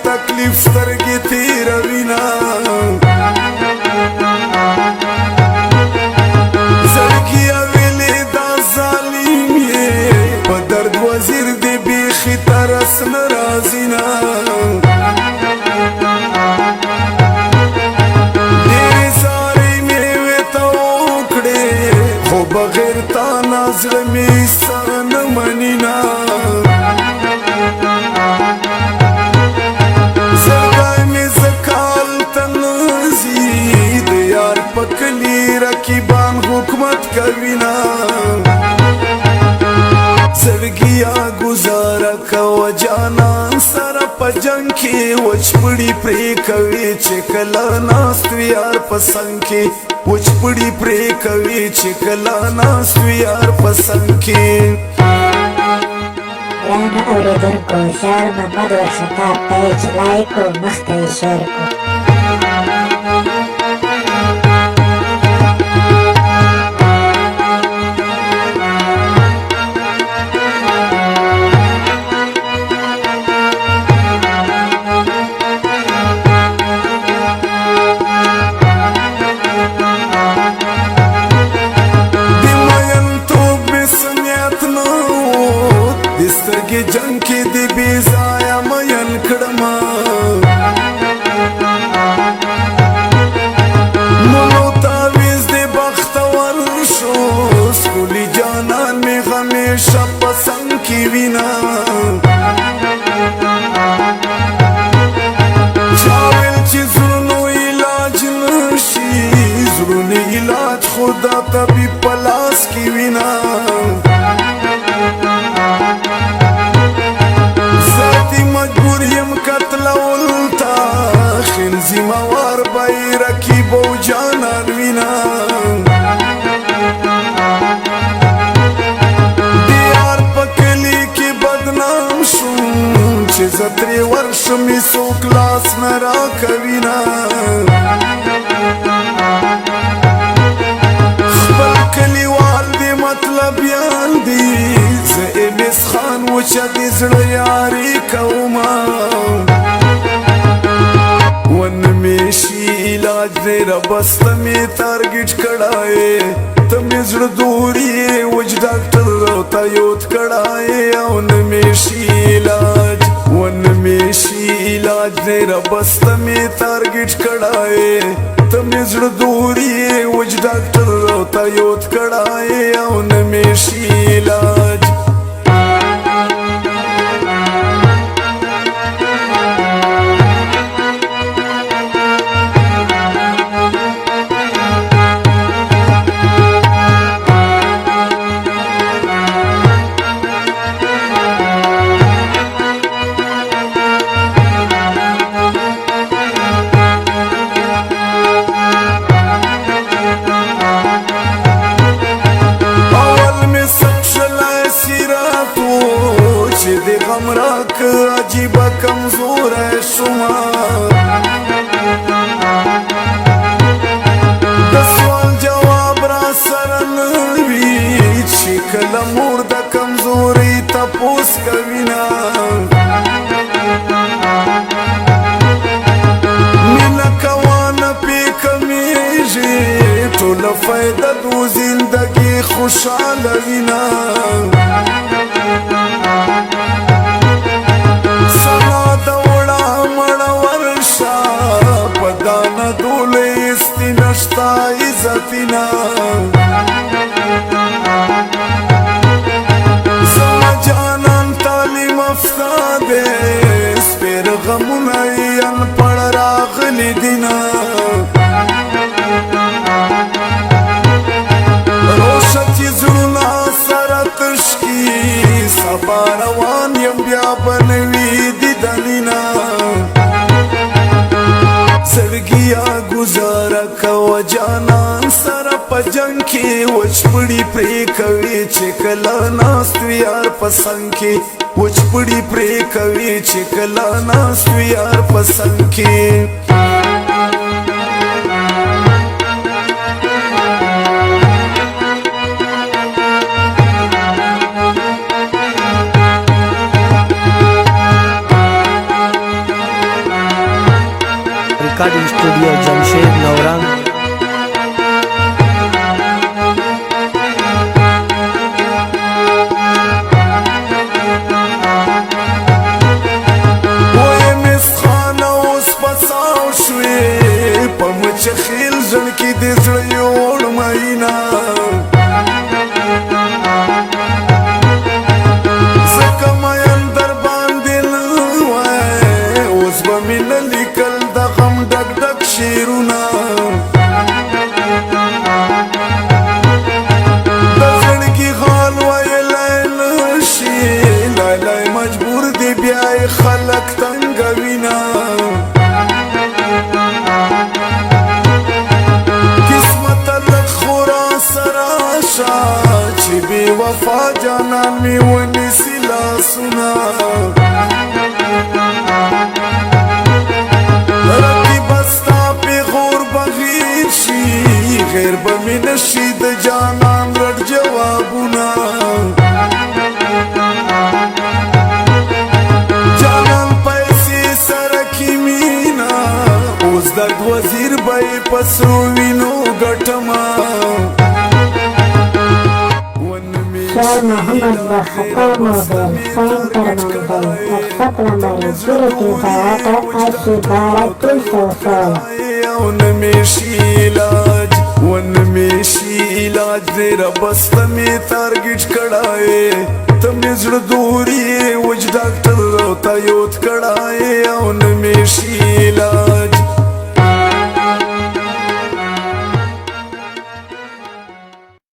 تکلیف سترګې تېروینه زړګیه ویلې دا ظالم یې په درد وزیر دې بیخي ترس نه راځي نه ډېرې زارۍ مې ورته وکړې خو بغیر تا نه زړه مې څه نه مني نه زړګی مې زکال ته نه ځي د یار په کلي رقیبان حکومت کوي نه زړګیه ګزاره کوه جانان سره په جنګ کې وچپړي پرې کوي چې کله ناست وي یار په څنګ کې وچپړي پرې کوي چې کله ناست وي یار په څنګ کې ګرانو اورېدونکو شاعر محمد ورخطا پیج لایک او مخته یې شیر کړو سترګې جنګ کې دې بې ځایه مین کړمه ملو تعویز دې بختور شو ښکلي جانان مې همیشه په څنګ کې وینه چا ویل چې زړونو علاج نشي زړونو علاج خو دا طبیب په لاس کې وینه مجبور یم قتلول تا خنزي موار بای رکیب او جانان وینا دیار پکلی کی بدنام شوم چې زتری ورشم سو کلاس نرا کوینا خپل کلیوال دی مطلب یان دی زه امس خان و چې د زړه یاري کومه ون مې شي علاج دی ربسته مې ټارګېټ کړای ته مې زړه دوړي وج ډاکټر راته یوت کړای او نه مې شي علاج ون مې شي علاج دی ربسته مې ټارګېټ کړای ته مې زړه دوړي وج ډاکټر راته یوت کړای او نه مې شي علاج غمراک عجیبه کمزوره شما د سوال جواب را سره نه وي چې کله مور د کمزورۍ تپوس کوي نه مینه کوانه پې کمیږي ټوله فایده دو زندګي خوشحاله وي نه نشتا عزتنا زما جانان تعلیم افتاده سپیر غمونه ان پړ راغلی دینا روشه چې زړونه سره تشکی سبا روان یم بیا بنوي دیدنینا زړګیه ګزاره کوه جانان سره په جنګ کې وچپړي پرې کوي چې کله ناست وي یار په څنګ کې وچپړي پرې کوي چې کله ناست وي یار په څنګ کې recording studio Jamshed नौरंग। خیل زړ کې دې زړه یوړ ماینا زکه مایم در باندې لوای اوس به مې نه لیکل د غم ډک ډک شعرونه د زړګي حال ویلی نشي لای مجبور دی بیا یې خلک تنګوینه چې بې وفا جانان مې ونیسي لاسونه رقیب ستا پیغور به غیر شي غیر به مې نشي د جانان رټ جوابونه جانان پیسې سره کې مینه اوس درد وزیر به یې په سرو وینو ګټمه شعر محمد بخطا مودل سائن کرمندل WhatsApp نمبر 038 ونمیشی علاج دے ربستا میں تارگیٹ کڑائے تم نزڑ دوری وج ڈاکٹر روتا یوت کڑائے